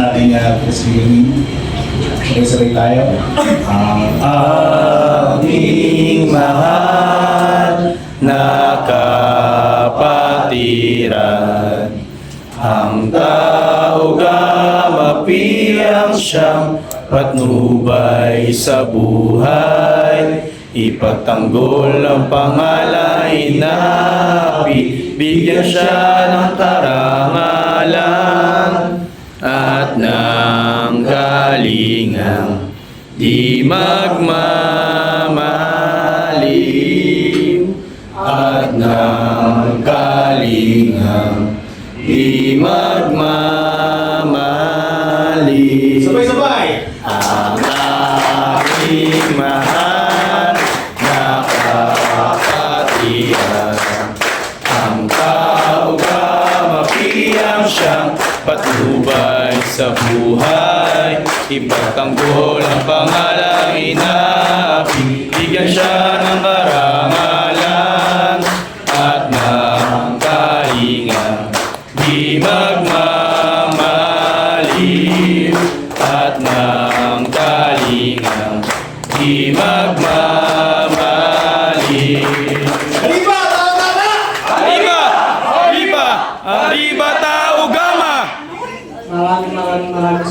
Ating presiding. Sabay-sabay tayo. Ang aming mahal na kapatiran, ang tao gamapiyang siyang patnubay sa buhay, ipagtanggol ang pangalay na bigyan siya ng karangalan at ng galingang di magmamalim, at ng galingang di magmamalim. sabay-sabay! Ang aking mahal na kapatiran, ang tao gamapiyang siyang patnubay sa buhay, ipagtanggol ang pangalang inapi, bigyan siya ng karangalan at ng kalinga di magmamalim, at ng kalinga di magmamalim. Arriba! Tama-tama! Arriba! Arriba! Arriba tao gama! Maraming salamat.